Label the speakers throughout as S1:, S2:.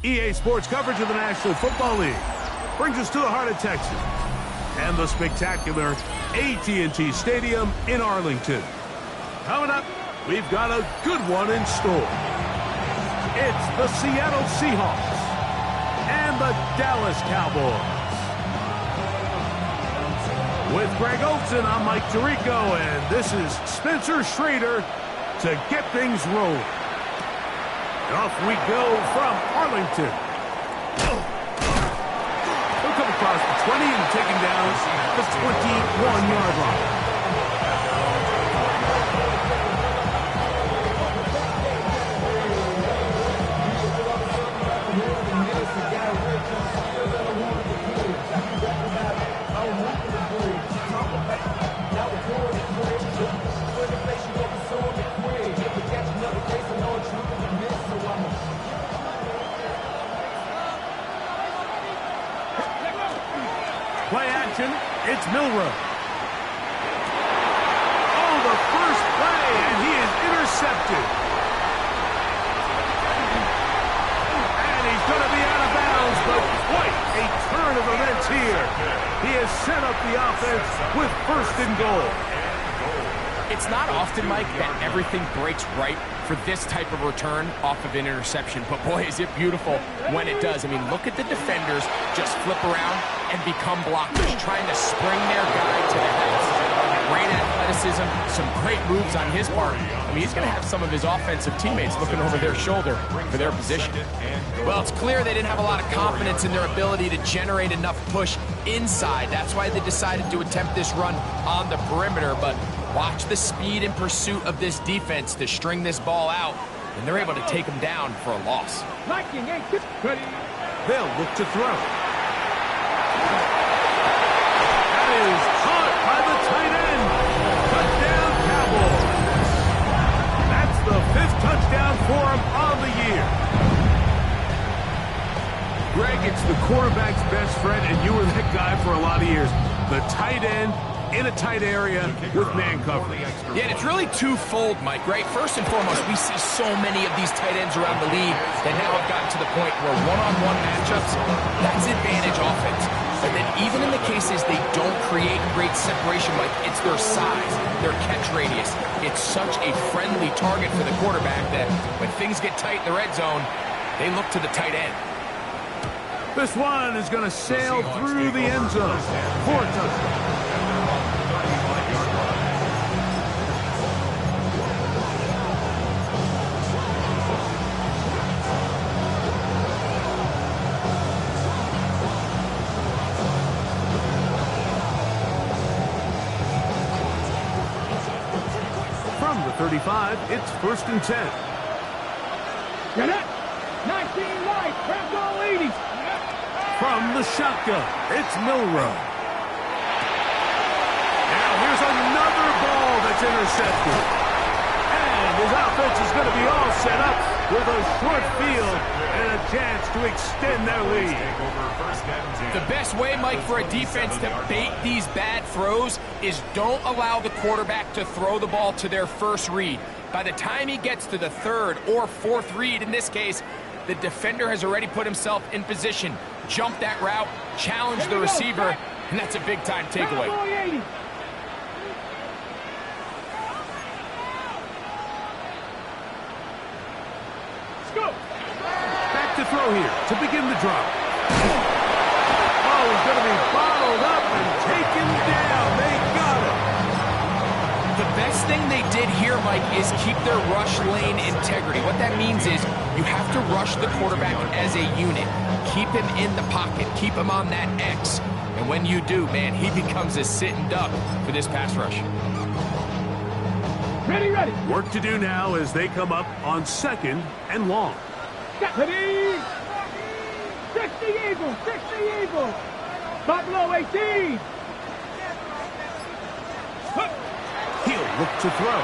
S1: EA Sports coverage of the National Football League brings us to the heart of Texas and the spectacular AT&T Stadium in Arlington. Coming up, we've got a good one in store. It's the Seattle Seahawks and the Dallas Cowboys. With Greg Olson, I'm Mike Tirico, and this is Spencer Schrader to get things rolling. Off we go from Arlington. He'll come across the 20 and take him down the 21-yard line. Play action, it's Milroe. Oh, the first play, and he is intercepted. And he's going to be out of bounds, but quite a turn of events here. He has set up the offense with first and goal.
S2: It's not often, Mike, that everything breaks right for this type of return off of an interception. But, boy, is it beautiful when it does. I mean, look at the defenders just flip around and become blockers, trying to spring their guy to the house. Great athleticism, some great moves on his part. I mean, he's going to have some of his offensive teammates looking over their shoulder for their position. Well, it's clear they didn't have a lot of confidence in their ability to generate enough push inside. That's why they decided to attempt this run on the perimeter. But watch the speed and pursuit of this defense to string this ball out, and they're able to take them down for a loss.
S1: They'll look to throw. That is caught by the tight end. Touchdown, Cowboys. That's the 5th touchdown for him on the year. Greg, it's the quarterback's best friend, and you were that guy for a lot of years. The tight end in a tight area with man coverage.
S2: Yeah, and it's really twofold, Mike, right? First and foremost, we see so many of these tight ends around the league that now have gotten to the point where one-on-one matchups, that's advantage offense. And then even in the cases they don't create great separation, Mike, it's their size, their catch radius. It's such a friendly target for the quarterback that when things get tight in the red zone, they look to the tight end.
S1: This one is going to sail through the end zone for a touchdown. From the 35, it's 1st and 10.
S3: Get it! 19 wide, grab all 80s.
S1: From the shotgun, it's Milroe. Now here's another ball that's intercepted. And his offense is going to be all set up with a short field and a chance to extend their lead.
S2: The best way, Mike, for a defense to bait these bad throws is don't allow the quarterback to throw the ball to their first read. By the time he gets to the 3rd or 4th read, in this case, the defender has already put himself in position, jump that route, challenge the receiver, and that's a big-time takeaway.
S1: Back to throw here to begin the drive. Oh, he's going to be bottled up and taken down. They got him.
S2: The best thing they did here, Mike, is keep their rush lane integrity. What that means is you have to rush the quarterback as a unit. Keep him in the pocket. Keep him on that X. And when you do, man, he becomes a sitting duck for this pass rush.
S3: Ready.
S1: Work to do now as they come up on 2nd and long.
S3: Ready. 60 Eagles. Buffalo 18.
S1: He'll look to throw.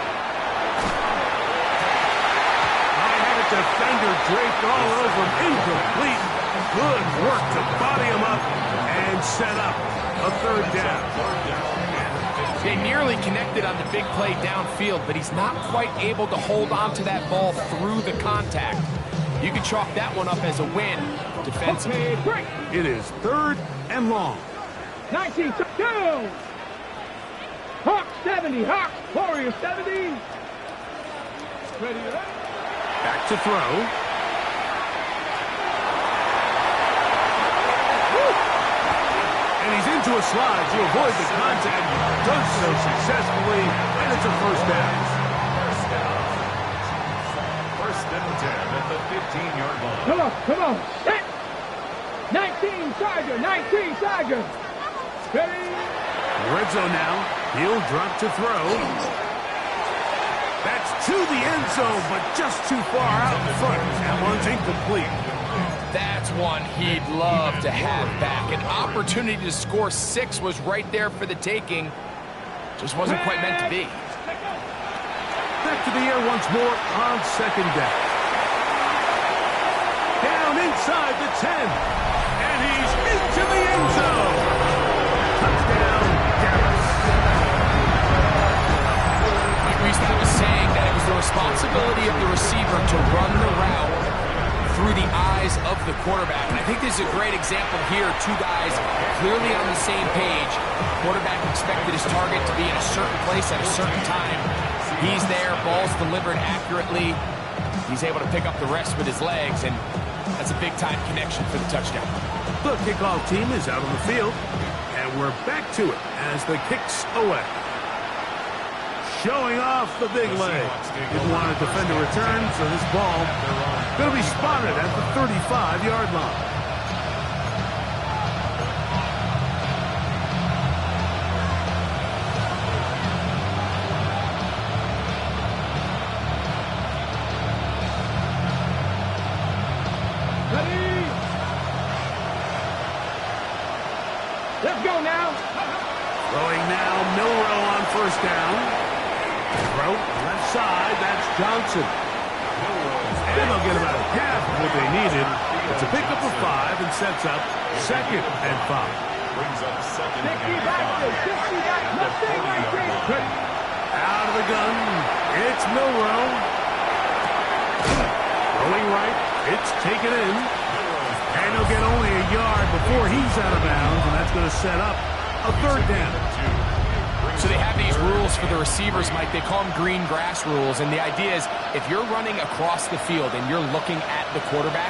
S1: I had a defender draped all over him. Incomplete. Good work to body him up and set up a 3rd down.
S2: They nearly connected on the big play downfield, but he's not quite able to hold on to that ball through the contact. You can chalk that one up as a win defensively.
S1: It is 3rd and long.
S3: 19, 2. Hawks 70, Hawks, Warriors 70. Ready,
S1: Back to throw. And he's into a slide to avoid the contact. Does so successfully, and it's a first down.
S4: First and 10 at the 15-yard line.
S3: Come on, set. 19, Charger, 19, Charger. Ready.
S1: Red zone now. He'll drop to throw. That's to the end zone, but just too far out in front. That one's incomplete.
S2: That's one he'd love to have back. An opportunity to score 6 was right there for the taking. Just wasn't quite meant to be.
S1: Back to the air once more on second down. Down inside the 10. And he's into the end zone. Touchdown, Dallas.
S2: Mike Reisner was saying that it was the responsibility of the receiver to run the route through the eyes of the quarterback. And I think this is a great example here. 2 guys clearly on the same page. Quarterback expected his target to be in a certain place at a certain time. He's there, ball's delivered accurately. He's able to pick up the rest with his legs, and that's a big-time connection for the touchdown.
S1: The kickoff team is out on the field, and we're back to it as the kick's away. Showing off the big leg. Didn't want to defend a return, so this ball going to be spotted at the 35-yard line.
S3: Ready. Let's go now.
S1: Throwing now, Milroe on first down. Throw, left side, that's Johnson. And they'll get about half of what they needed. It's a pickup of 5 and sets up 2nd and 5.
S4: Brings up 2nd and
S3: 5.
S1: Out of the gun, it's Milroe. Throwing right, it's taken in. And he'll get only a yard before he's out of bounds, and that's going to set up a 3rd down.
S2: So they have these rules for the receivers, Mike. They call them green grass rules. And the idea is if you're running across the field and you're looking at the quarterback,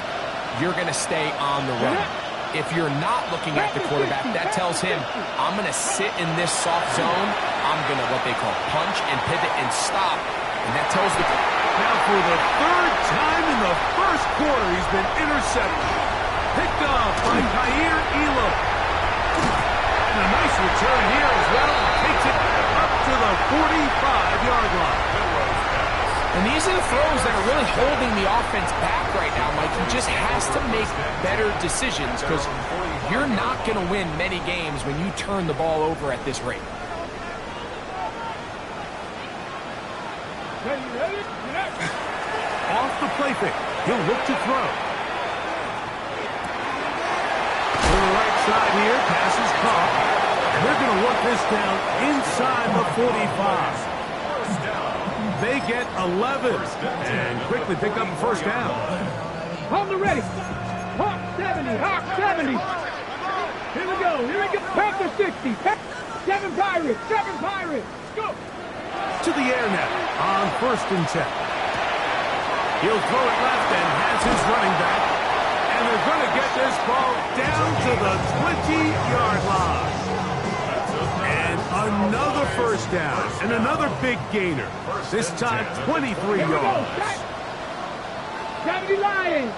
S2: you're going to stay on the run. If you're not looking at the quarterback, that tells him, I'm going to sit in this soft zone. I'm going to what they call punch and pivot and stop. And that tells the...
S1: Now for the 3rd time in the first quarter, he's been intercepted. Picked off by Kaiir Elam. And a nice return here as well. Takes it up to the 45-yard line.
S2: And these are the throws that are really holding the offense back right now, Mike. He just has to make better decisions because you're not going to win many games when you turn the ball over at this rate.
S1: Off the play fake. He'll look to throw. To the right side here. Pass is caught. And they're going to work this down inside the 45. They get 11 and quickly pick up a first down.
S3: On the ready. Hawk 70, Hawk 70. Here we go. Panther 60. 7 Pirates, 7 Pirates. Go.
S1: To the air now on 1st and 10. He'll throw it left and has his running back. And they're going to get this ball down to the 20-yard line. And another first down and another big gainer. This time 23 yards.
S3: 70 Lions.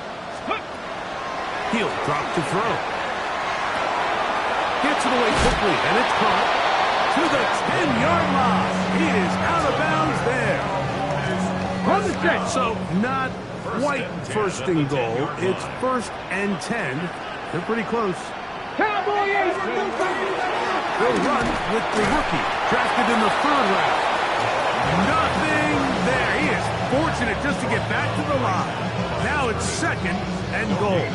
S1: He'll drop to throw. Gets it away quickly, and it's caught to the 10-yard line. He is out of bounds there.
S3: On the stretch.
S1: So not quite 1st and goal. It's 1st and 10. They're pretty close.
S3: Cowboy ace.
S1: They'll run with the rookie, drafted in the 3rd round. Nothing there. He is fortunate just to get back to the line. Now it's 2nd and goal.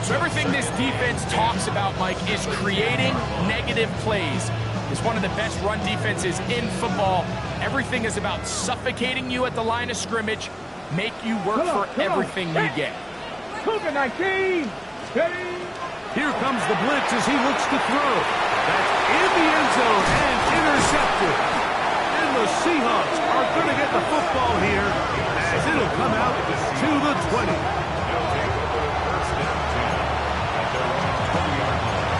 S2: So everything this defense talks about, Mike, is creating negative plays. It's one of the best run defenses in football. Everything is about suffocating you at the line of scrimmage, make you work for everything you get.
S3: Cougar 19. Ready?
S1: Here comes the blitz as he looks to throw. That's in the end zone and intercepted. And the Seahawks are going to get the football here as it'll come out to the 20.
S4: They'll take over first down 10 at their own 20-yard line.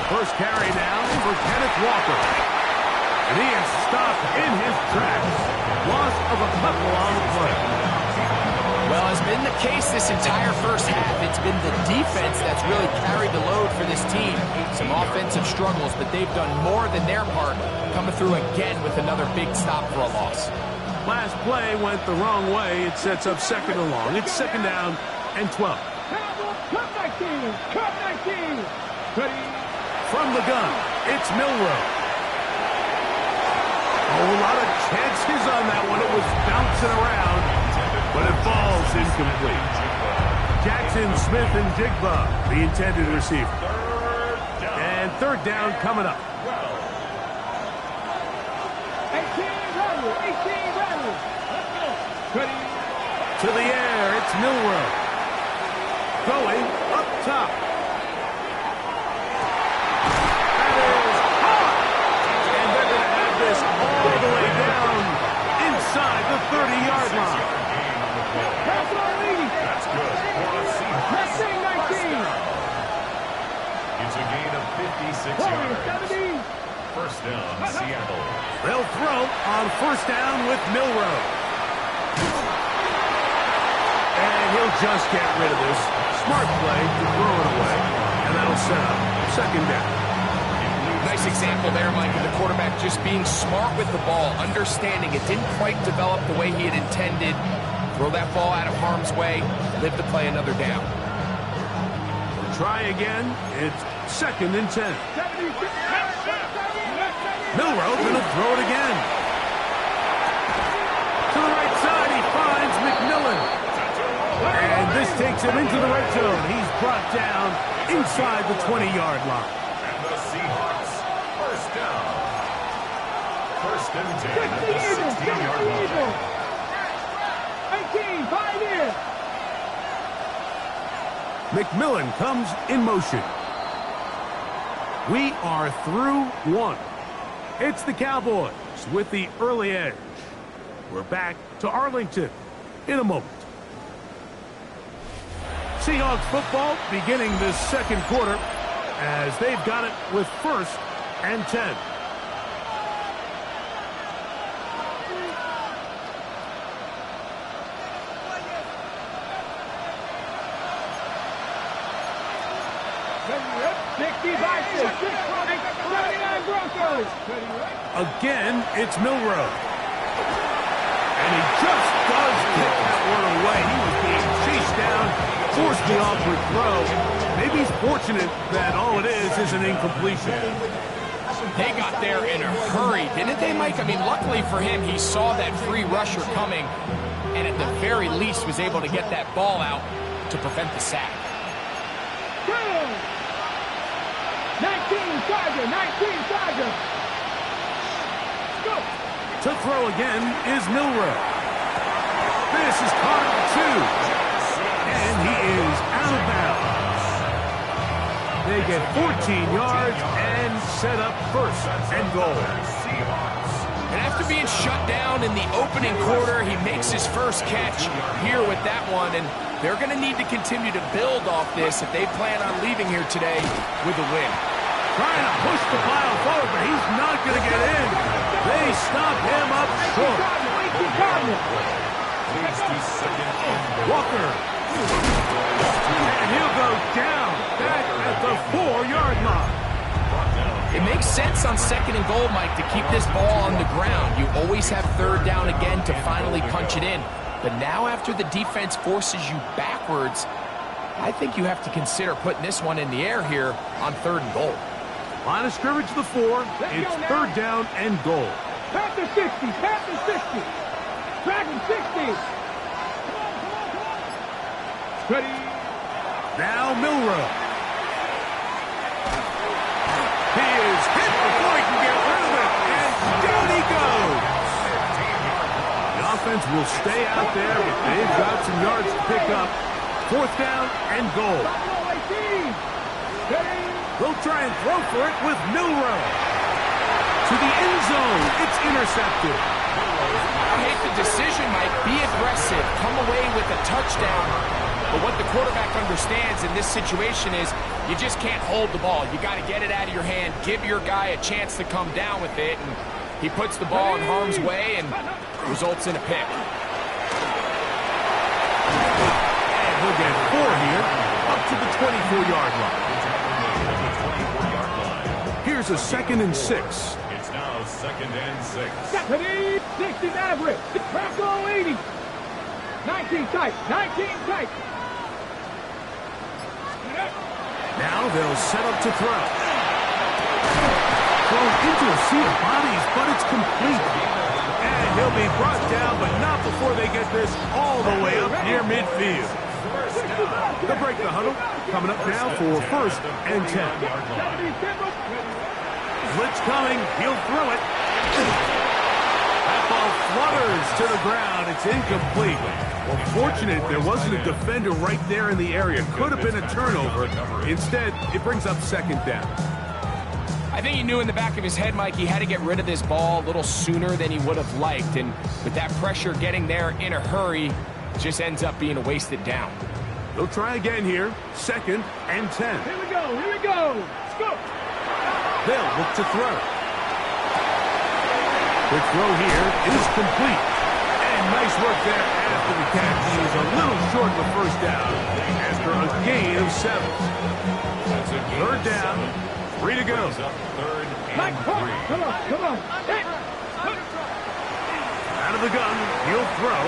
S1: First carry now for Kenneth Walker. And he is stopped in his tracks. Loss of a couple on the play.
S2: Well, as been the case this entire first half, it's been the defense that's really carried the load for this team. Some offensive struggles, but they've done more than their part, coming through again with another big stop for a loss.
S1: Last play went the wrong way. It sets up second and long. It's second down and 12.
S3: Cut 19. Cut 19. Ready?
S1: From the gun, it's Milroe. A lot of chances on that one. It was bouncing around, but it falls incomplete. Jackson, Smith, and Jigba, the intended receiver. And third down coming up.
S3: 18 Riley. 18 Riley. Ready?
S1: To the air, it's Milroe. Going up top. All the way down inside the 30-yard line.
S3: Pass it on, Lee.
S4: That's good. For the Seahawks.
S3: That's 19.
S4: It's a gain of 56 yards.
S3: 70.
S4: First down, Seattle.
S1: They'll throw on first down with Milroe. And he'll just get rid of this. Smart play to throw it away. And that'll set up second down.
S2: Nice example there, Mike, of the quarterback just being smart with the ball, understanding it didn't quite develop the way he had intended. Throw that ball out of harm's way, live to play another down.
S1: Try again. It's second and 10. Milroe going to throw it again. To the right side, he finds McMillan. And this takes him into the red zone. He's brought down inside the 20-yard line.
S4: And the Seahawks, first down. First and 10 at the 16-yard line.
S3: 18, 5 here.
S1: McMillan comes in motion. We are through one. It's the Cowboys with the early edge. We're back to Arlington in a moment. Seahawks football beginning this second quarter as they've got it with first and 10. Again, it's Milroe. And he just does kick that one away. He was being chased down, forced the awkward throw. Maybe he's fortunate that all it is an incompletion.
S2: They got there in a hurry, didn't they, Mike? I mean, luckily for him, he saw that free rusher coming and at the very least was able to get that ball out to prevent the sack.
S3: 19 Charger. Go.
S1: To throw again is Milroe. This is caught at 2. And he is out of bounds. They get 14 yards and set up first and goal.
S2: And after being shut down in the opening quarter, he makes his first catch here with that one. And they're going to need to continue to build off this if they plan on leaving here today with a win.
S1: Trying to push the pile forward, but he's not going to get in. They stop him up short. Walker. And he'll go down back at the 4-yard line.
S2: It makes sense on second and goal, Mike, to keep this ball on the ground. You always have third down again to finally punch it in. But now after the defense forces you backwards, I think you have to consider putting this one in the air here on third and goal.
S1: Line of scrimmage to the 4. It's third down and goal.
S3: Panther 60. Dragon 60. Ready.
S1: Now Milroe. He is hit before he can get rid of it, and down he goes. The offense will stay out there, but they've got some yards to pick up. 4th down and goal. They'll try and throw for it with Milroe. To the end zone. It's intercepted.
S2: I hate the decision, Mike. Be aggressive. Come away with a touchdown. But what the quarterback understands in this situation is you just can't hold the ball. You got to get it out of your hand. Give your guy a chance to come down with it. And he puts the ball in harm's way and results in a pick.
S1: And he'll get 4 here, up to the 24-yard line. Here's a 2nd and 6.
S4: It's now 2nd and 6.
S3: Ready. 60 average. Bronco 80. 19 tight. 19 tight.
S1: Now they'll set up to throw. Thrown into a sea of bodies, but it's complete. And he'll be brought down, but not before they get this all the way up near midfield. They'll break the huddle. Coming up now for 1st and 10. Blitz coming. He'll throw it. That ball flutters to the ground. It's incomplete. Well, fortunate there wasn't a defender right there in the area. Could have been a turnover. Instead, it brings up 2nd down.
S2: I think he knew in the back of his head, Mike, he had to get rid of this ball a little sooner than he would have liked. And with that pressure getting there in a hurry, it just ends up being a wasted down.
S1: They'll try again here. 2nd and 10.
S3: Here we go. Here we go. Let's go.
S1: They'll look to throw. The throw here is complete. And nice work there after the catch. He is a little short of the 1st down after a gain of 7. 3rd down. 3 to go.
S4: 3rd
S3: Mike,
S4: and 3.
S3: come on, come on.
S1: Out of the gun, he'll throw.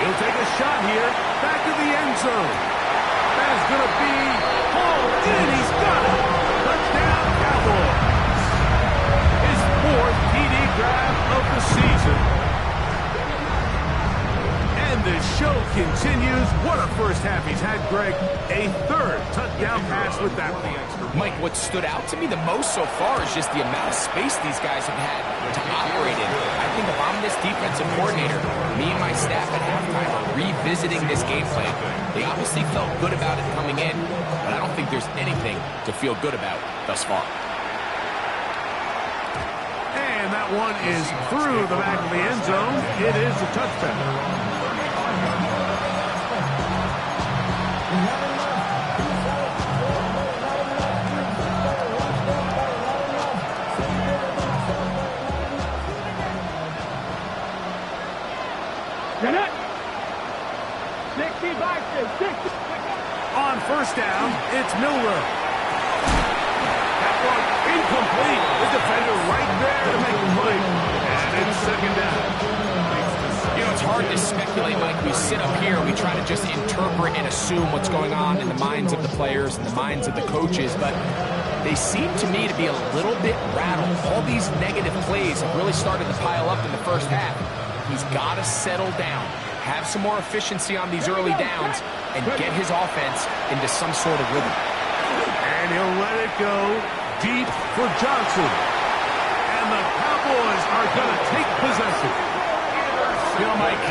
S1: He'll take a shot here. Back to the end zone. That is going to be hauled in. He's got it. Touchdown, Cowboys. His 4th TD grab of the season. And the show continues. What a first half he's had, Greg. A 3rd touchdown pass with that one.
S2: Mike, what stood out to me the most so far is just the amount of space these guys have had to operate in. I think if I'm this defensive coordinator, me and my staff at halftime are revisiting this game plan. They obviously felt good about it coming in, but I don't think there's anything to feel good about thus far.
S1: And that one is through the back of the end zone. It is a touchdown. On 1st down, it's Milroe. That one incomplete. The defender right there to make the play. And it's 2nd down.
S2: You know, it's hard to speculate, Mike. We sit up here, we try to just interpret and assume what's going on in the minds of the players and the minds of the coaches, but they seem to me to be a little bit rattled. All these negative plays have really started to pile up in the 1st half. He's got to settle down, have some more efficiency on these early downs, and get his offense into some sort of rhythm.
S1: And he'll let it go deep for Johnson. And the Cowboys are going to take possession.
S2: You know, Mike,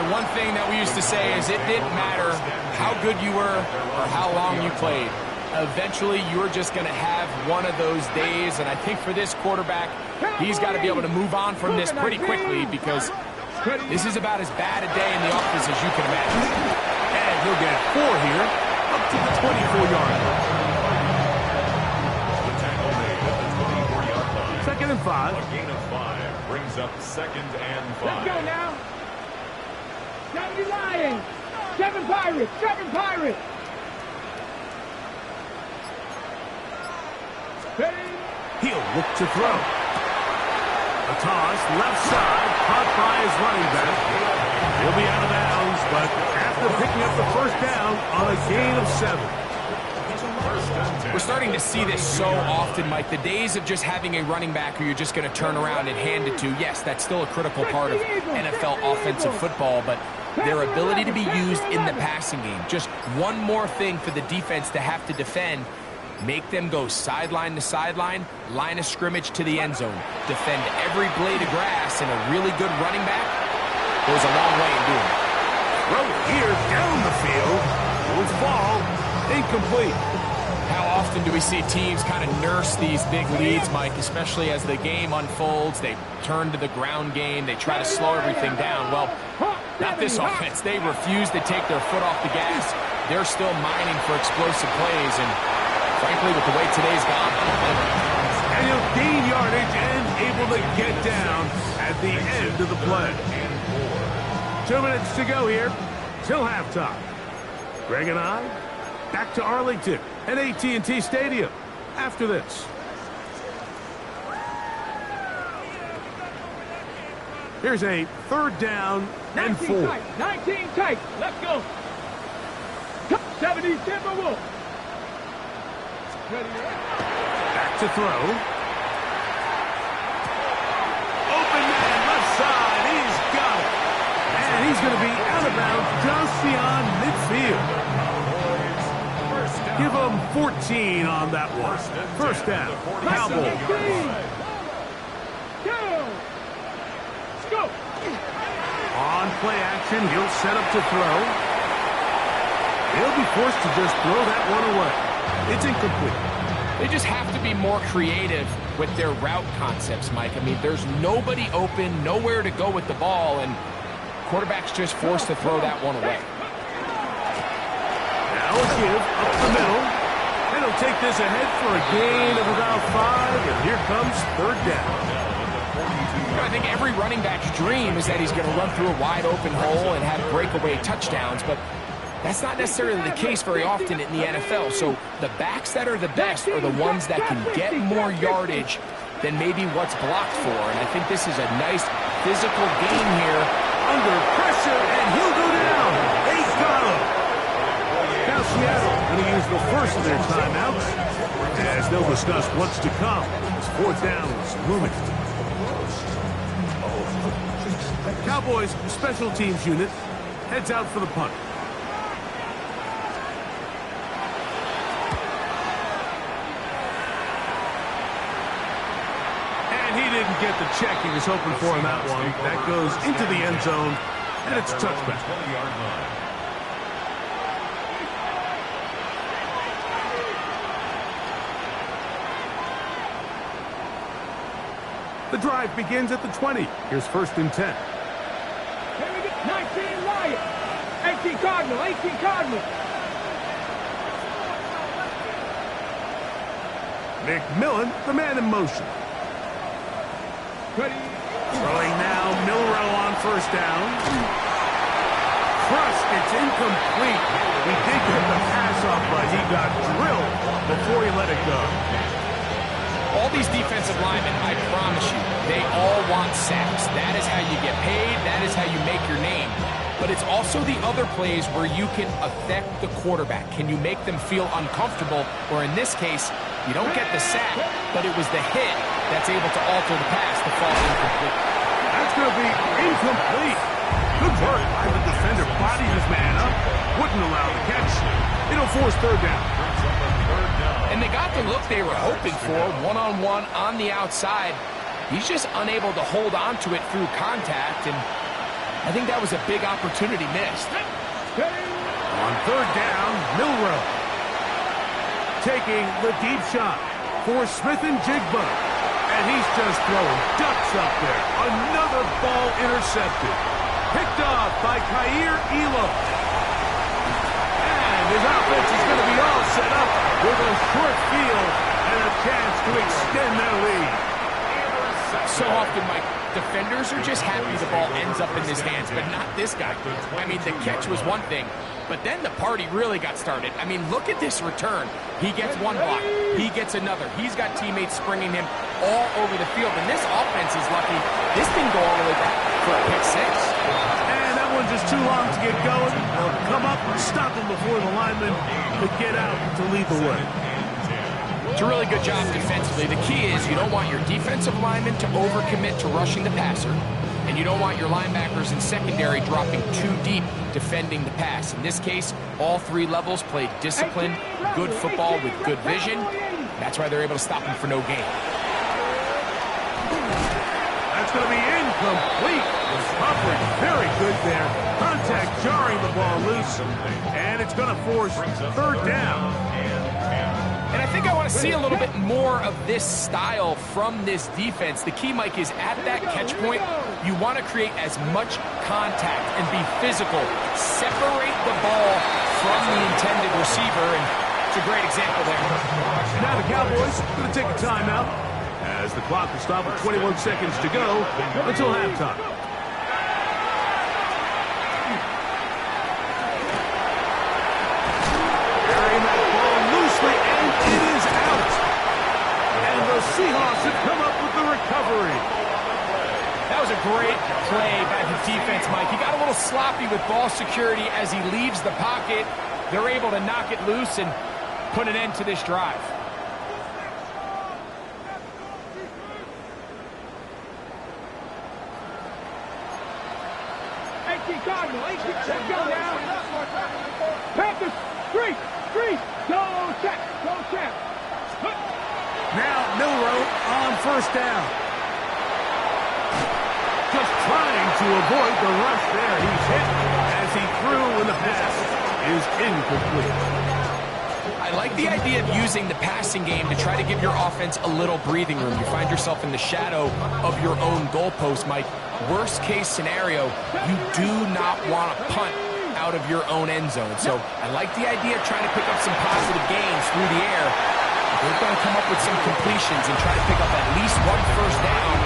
S2: the one thing that we used to say is it didn't matter how good you were or how long you played. Eventually, you're just going to have one of those days, and I think for this quarterback, he's got to be able to move on from this pretty quickly because this is about as bad a day in the office as you can imagine.
S1: And he'll get 4 here, up to the 24-yard line.
S4: The tackle made at the 24-yard line.
S1: 2nd and 5.
S4: A gain of 5 brings up 2nd and 5.
S3: Let's go now. 70 Lions. 7 Pirates. 7 Pirates.
S1: He'll look to throw. A toss, left side, caught by his running back. He'll be out of bounds, but after picking up the 1st down on a gain of 7.
S2: We're starting to see this so often, Mike. The days of just having a running back who you're just going to turn around and hand it to, yes, that's still a critical part of NFL offensive football, but their ability to be used in the passing game. Just one more thing for the defense to have to defend. Make them go sideline to sideline, line of scrimmage to the end zone. Defend every blade of grass, and a really good running back goes a long way in doing it.
S1: Throw here down the field. Will fall. Incomplete.
S2: How often do we see teams kind of nurse these big leads, Mike, especially as the game unfolds? They turn to the ground game. They try to slow everything down. Well, not this offense. They refuse to take their foot off the gas. They're still mining for explosive plays, and frankly, with the way today's gone,
S1: and he'll gain yardage and able to get down at the end of the play. 2 minutes to go here till halftime. Greg and I back to Arlington at AT&T Stadium after this. Here's a third down and 4.
S3: 19 tight. Let's go. 70 Timberwolves.
S1: Back to throw. Open man, left side. He's got it. And he's going to be out of bounds just beyond midfield. Give him 14 on that one. First down. Cowboys.
S3: Go.
S1: On play action, he'll set up to throw. He'll be forced to just throw that one away. It's incomplete.
S2: They just have to be more creative with their route concepts, Mike. I mean, there's nobody open, nowhere to go with the ball, and quarterback's just forced to throw that one away.
S1: Now a give up the middle, and he'll take this ahead for a gain of about 5, and here comes third down.
S2: I think every running back's dream is that he's going to run through a wide open hole and have breakaway touchdowns, but that's not necessarily the case very often in the NFL. So the backs that are the best are the ones that can get more yardage than maybe what's blocked for. And I think this is a nice physical game here.
S1: Under pressure, and he'll go down. They got him. Now Seattle going to use the first of their timeouts as they'll discuss what's to come. This fourth down is looming. Cowboys special teams unit heads out for the punt. He didn't get the check he was hoping for on that one. That goes into the end zone, and it's a touchback. The drive begins at the 20. Here's first and 10.
S3: Here we go. 19 Lions. 18 Cardinal. 18 Cardinal.
S1: McMillan, the man in motion.
S3: Ready.
S1: Throwing now, Milrow on first down. Crushed, it's incomplete. He did get the pass off, but he got drilled before he let it go.
S2: All these defensive linemen, I promise you, they all want sacks. That is how you get paid. That is how you make your name. But it's also the other plays where you can affect the quarterback. Can you make them feel uncomfortable? Or in this case, you don't get the sack, but it was the hit that's able to alter the pass to fall incomplete.
S1: That's going to be incomplete. Good work by the defender. Bodied his man up. Wouldn't allow the catch. It'll force third down.
S2: And they got the look they were hoping for, one-on-one on the outside. He's just unable to hold on to it through contact, and I think that was a big opportunity missed.
S1: On third down, Milrow taking the deep shot for Smith and Jigba. And he's just throwing ducks up there. Another ball intercepted. Picked off by Kaiir Elam. And his offense is going to be all set up with a short field and a chance to extend their lead.
S2: So often, Mike, defenders are just happy the ball ends up in his hands, but not this guy. I mean, the catch was one thing, but then the party really got started. I mean, look at this return. He gets one block. He gets another. He's got teammates springing him all over the field, and this offense is lucky. This didn't go all the way back for a pick six.
S1: And that one just too long to get going. They'll come up and stop him before the lineman could get out to lead the way.
S2: It's a really good job defensively. The key is you don't want your defensive lineman to overcommit to rushing the passer. And you don't want your linebackers and secondary dropping too deep defending the pass. In this case, all three levels played disciplined, good football with good vision. That's why they're able to stop him for no gain.
S1: That's going to be incomplete. The coverage very good there. Contact jarring the ball loose. And it's going to force third down.
S2: And I think I want to see a little bit more of this style from this defense. The key, Mike, is at that catch point, you want to create as much contact and be physical. Separate the ball from the intended receiver, and it's a great example there.
S1: Now the Cowboys going to take a timeout as the clock will stop with 21 seconds to go until halftime. Carrying that ball loosely, and it is out. And the Seahawks have come up with the recovery.
S2: That was a great play by the defense, Mike. He got a little sloppy with ball security as he leaves the pocket. They're able to knock it loose and put an end to this drive.
S3: Cardinal, let's go now. Panthers, street, go check.
S1: Now Milroe on first down. Just trying to avoid the rush there. He's hit as he threw when the pass is incomplete.
S2: I like the idea of using the passing game to try to give your offense a little breathing room. You find yourself in the shadow of your own goalpost, Mike. Worst case scenario, you do not want to punt out of your own end zone. So I like the idea of trying to pick up some positive gains through the air. They're going to come up with some completions and try to pick up at least one first down,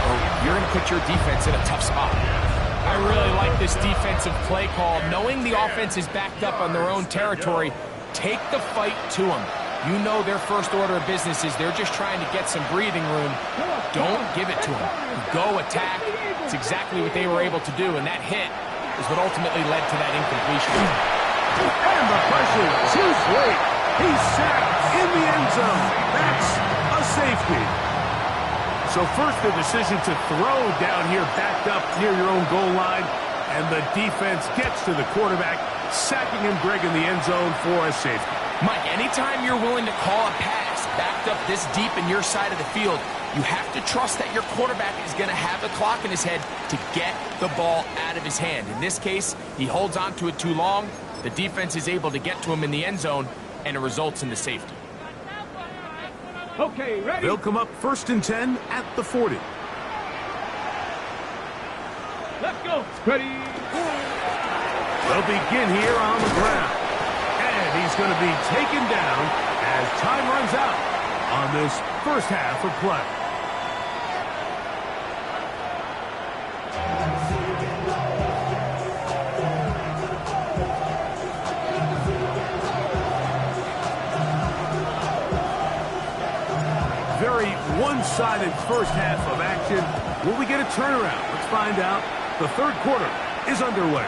S2: or you're going to put your defense in a tough spot. I really like this defensive play call. Knowing the offense is backed up on their own territory, take the fight to them. You know their first order of business is they're just trying to get some breathing room. Don't give it to them. Go attack. It's exactly what they were able to do, and that hit is what ultimately led to that incompletion.
S1: And the pressure too late. He's sacked in the end zone. That's a safety. So first the decision to throw down here backed up near your own goal line, and the defense gets to the quarterback, sacking him, Greg, in the end zone for a safety.
S2: Mike, anytime you're willing to call a pass backed up this deep in your side of the field, you have to trust that your quarterback is going to have the clock in his head to get the ball out of his hand. In this case, he holds on to it too long. The defense is able to get to him in the end zone, and it results in the safety.
S3: Okay, ready?
S1: They'll come up 1st and 10 at the 40.
S3: Let's go. Ready.
S1: They'll begin here on the ground. And he's going to be taken down as time runs out on this first half of play. Very one-sided first half of action. Will we get a turnaround? Let's find out. The third quarter is underway.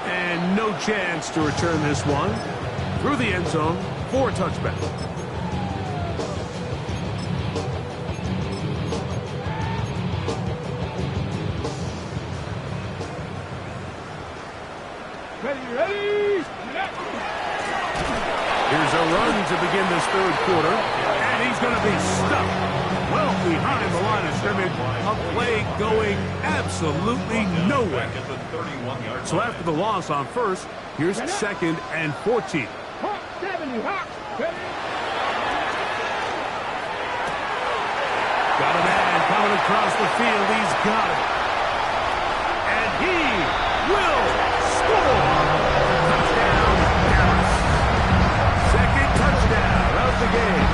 S1: And no chance to return this one through the end zone for a touchback.
S3: Ready.
S1: Here's a run to begin this third quarter, and he's going to be stuck well behind the line of scrimmage. A play going absolutely nowhere. So after the loss on first, here's 2nd and 14.
S3: Hawk 70, Hawk. Ready.
S1: Got a man coming across the field. He's got it. And he will score. Touchdown, Dallas. Second touchdown of the game.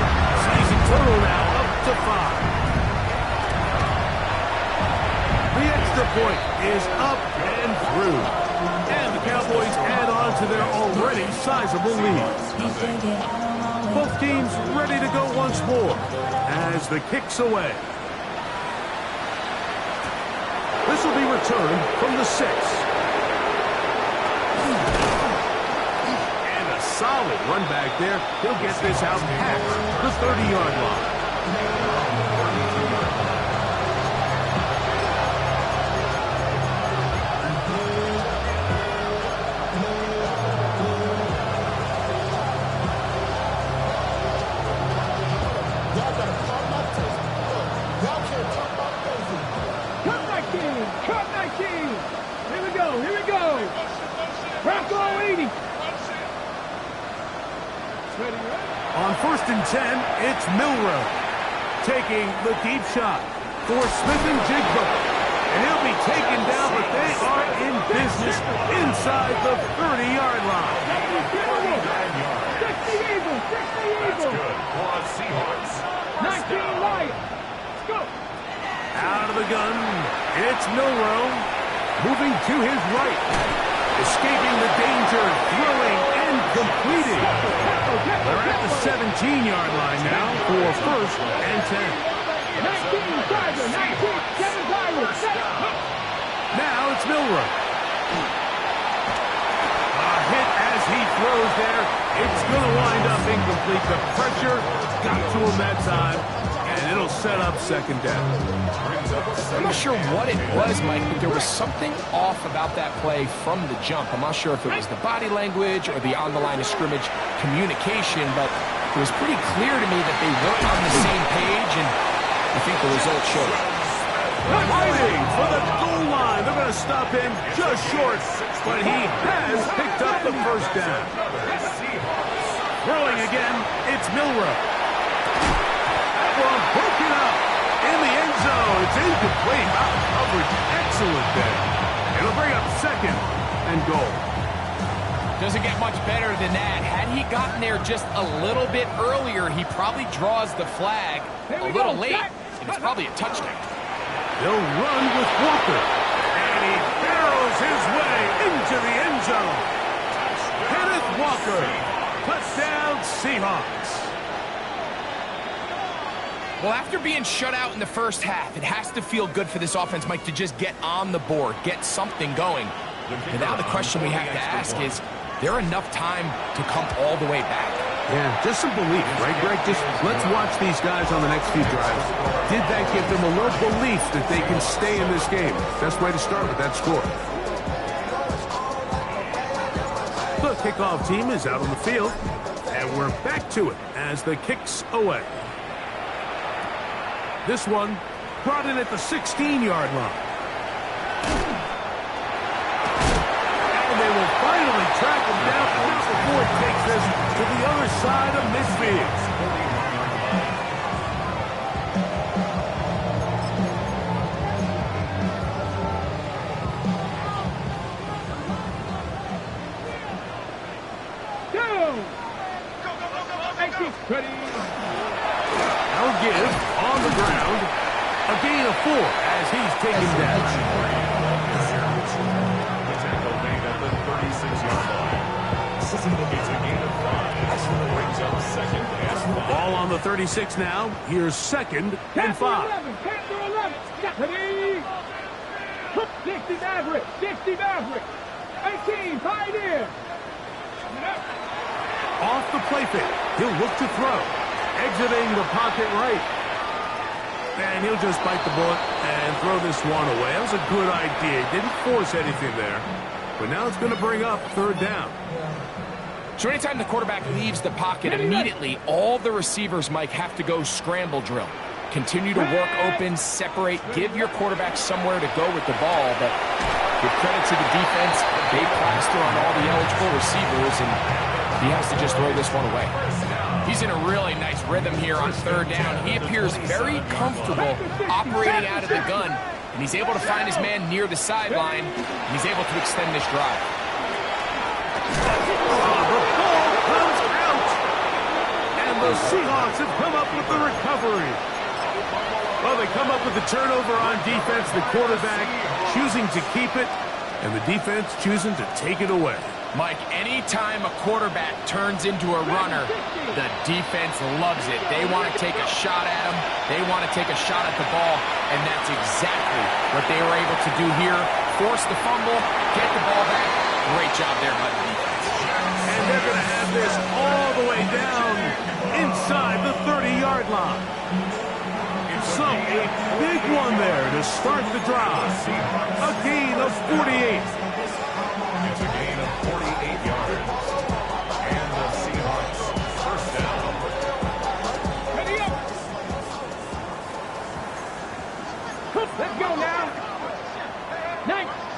S1: Season total now up to 5. The extra point is up and through. And the Cowboys add on to their already sizable lead. Both teams ready to go once more as the kick's away. This will be returned from the 6. And a solid run back there. He'll get this out past the 30-yard line. On 1st and 10, it's Milroe taking the deep shot for Smith-Njigba. And he'll be taken down, but they are in business inside the 30-yard line.
S3: 60 Eagles, 60 Eagles.
S4: Seahawks.
S3: 19 Lions. Let's go.
S1: Out of the gun, it's Milroe moving to his right, escaping the danger, throwing and completing. They're at the 17-yard line now for 1st and 10.
S3: 19 Tiger, 19, 7 Pirates.
S1: Now it's Milroe. A hit as he throws there. It's going to wind up incomplete. The pressure got to him that time, and it'll set up 2nd down.
S2: I'm not sure what it was, Mike, but there was something off about that play from the jump. I'm not sure if it was the body language or the on-the-line of scrimmage communication, but it was pretty clear to me that they weren't on the same page, and I think the result showed.
S1: Waiting for the goal line. They're going to stop him just short, but he has picked up the 1st down. Throwing again, it's Milroe. That one broken up in the end zone. It's incomplete. Wow, coverage excellent there. It'll bring up 2nd and goal.
S2: Doesn't get much better than that. Had he gotten there just a little bit earlier, he probably draws the flag a little late, and it's probably a touchdown.
S1: He'll run with Walker, and he barrels his way into the end zone. Kenneth Walker, touchdown Seahawks.
S2: Well, after being shut out in the first half, it has to feel good for this offense, Mike, to just get on the board, get something going. And now the question we have to ask is there enough time to come all the way back?
S1: Yeah, just some belief, right, Greg? Just let's watch these guys on the next few drives. Did that give them a little belief that they can stay in this game? Best way to start with that score. The kickoff team is out on the field, and we're back to it as the kick's away. This one brought in at the 16-yard line. And they will finally track him down before it takes this to the other side of midfield. Now give on the ground. A gain of 4 as he's taken down.
S4: The tackle made at the 36-yard line. It's a gain of 5. Brings up 2nd and 5.
S1: Ball on the 36 now. Here's 2nd and 5.
S3: 10 to 11. 60 Maverick. 60 Maverick. 18 Pioneer.
S1: Off the play fake. He'll look to throw. Exiting the pocket right. And he'll just bite the bullet and throw this one away. That was a good idea. Didn't force anything there. But now it's going to bring up 3rd down.
S2: So anytime the quarterback leaves the pocket, immediately all the receivers, Mike, have to go scramble drill. Continue to work open, separate, give your quarterback somewhere to go with the ball. But give credit to the defense. They plaster on all the eligible receivers, and he has to just throw this one away. He's in a really nice rhythm here on 3rd down. He appears very comfortable operating out of the gun, and he's able to find his man near the sideline, and he's able to extend this drive.
S1: The ball comes out, and the Seahawks have come up with the recovery. Well, they come up with the turnover on defense, the quarterback choosing to keep it, and the defense choosing to take it away.
S2: Mike, anytime a quarterback turns into a runner, the defense loves it. They want to take a shot at him. They want to take a shot at the ball, and that's exactly what they were able to do here. Force the fumble, get the ball back. Great job there by the defense.
S1: And they're going to have this all the way down inside the 30-yard line. So a big one there to start the drive. A gain of 48.
S4: It's a gain of 48 yards. And the Seahawks 1st down.
S3: Ready up. Let's go now.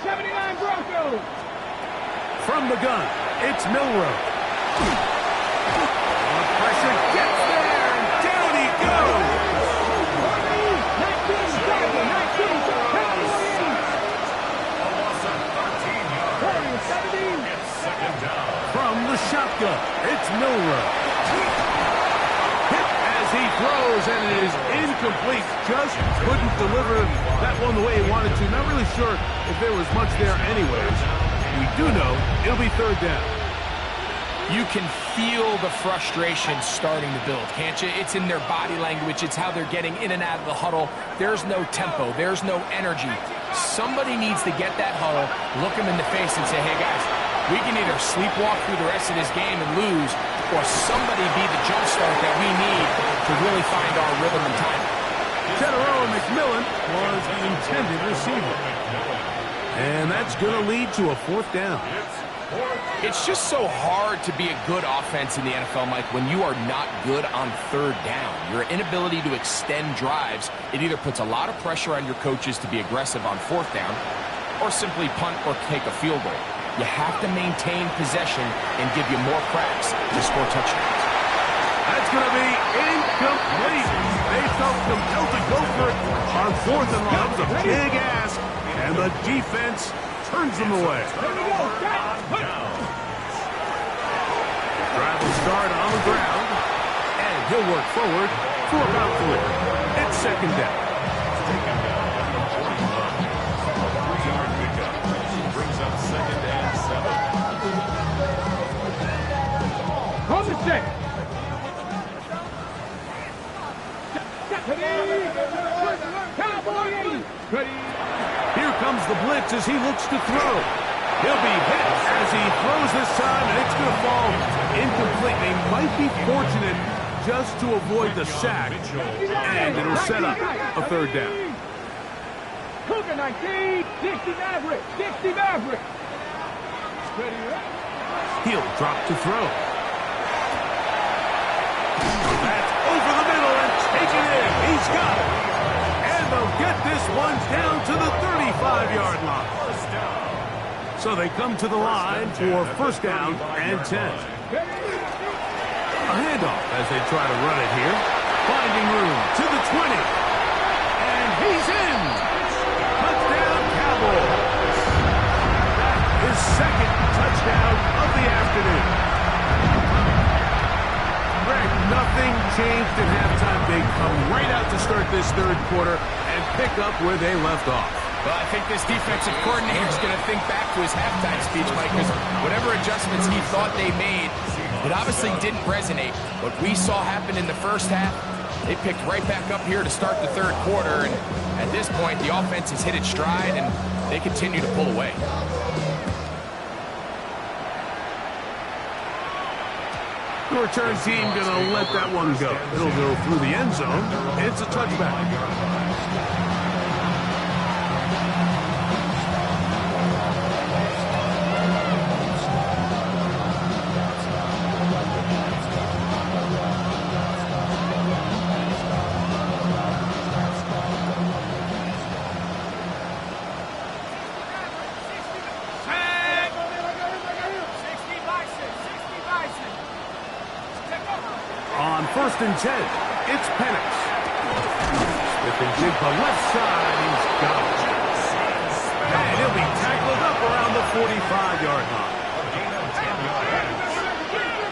S3: 79 Broncos.
S1: From the gun, it's Milroe. shotgun. It's Milroe. Hit as he throws, and it is incomplete. Just couldn't deliver that one the way he wanted to. Not really sure if there was much there anyways. We do know it'll be third down.
S2: You can feel the frustration starting to build, can't you? It's in their body language. It's how they're getting in and out of the huddle. There's no tempo. There's no energy. Somebody needs to get that huddle, look them in the face and say, hey, guys, we can either sleepwalk through the rest of this game and lose, or somebody be the jump start that we need to really find our rhythm and timing.
S1: Teteroa McMillan was the intended receiver. And that's going to lead to a fourth down.
S2: It's just so hard to be a good offense in the NFL, Mike, when you are not good on third down. Your inability to extend drives, it either puts a lot of pressure on your coaches to be aggressive on fourth down or simply punt or take a field goal. You have to maintain possession and give you more cracks to score touchdowns.
S1: That's going to be incomplete. They felt compelled to go for it on fourth and long. That was a big ask, and the defense turns them away. Drive will start on the ground, and he'll work forward for about 3. It's second down.
S4: Brings up second and 7.
S3: Hold the set. Cowboy 80. Ready.
S1: Here comes the blitz as he looks to throw. He'll be hit as he throws this time, and it's going to fall incomplete. They might be fortunate just to avoid the sack, and it'll set up a third down.
S3: Cougar 19, 60 Maverick, 60 Maverick.
S1: He'll drop to throw. That's over the middle and taken in. He's got it. And they'll get this one down to the 35-yard line. So they come to the line for first down and 10. A handoff as they try to run it here. Finding room to the 20. And he's in. Touchdown, Cowboys. That is second touchdown of the afternoon. Greg, nothing changed at halftime. They come right out to start this third quarter and pick up where they left off.
S2: Well, I think this defensive coordinator is going to think back to his halftime speech, Mike, because whatever adjustments he thought they made, it obviously didn't resonate. What we saw happen in the first half, they picked right back up here to start the third quarter, and at this point, the offense has hit its stride, and they continue to pull away.
S1: The return team going to let that one go. It'll go through the end zone. It's a touchback. On first and 10, it's Penix. Smith and Jigba left side, he's got it. And he'll be tackled up around the 45-yard line.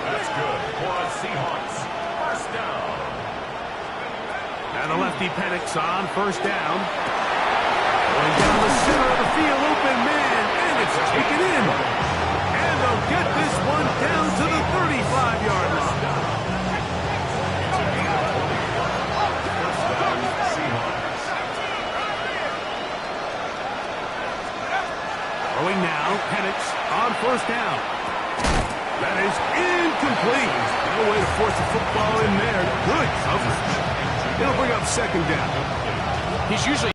S4: That's good for the Seahawks. First down.
S1: And the lefty Penix on first down. Going down the center of the field, open man, and it's taken in. And they'll get this one down to the 35-yard line. Throwing now, Penix on first down. That is incomplete. No way to force the football in there. Good coverage. They'll bring up second down.
S2: He's usually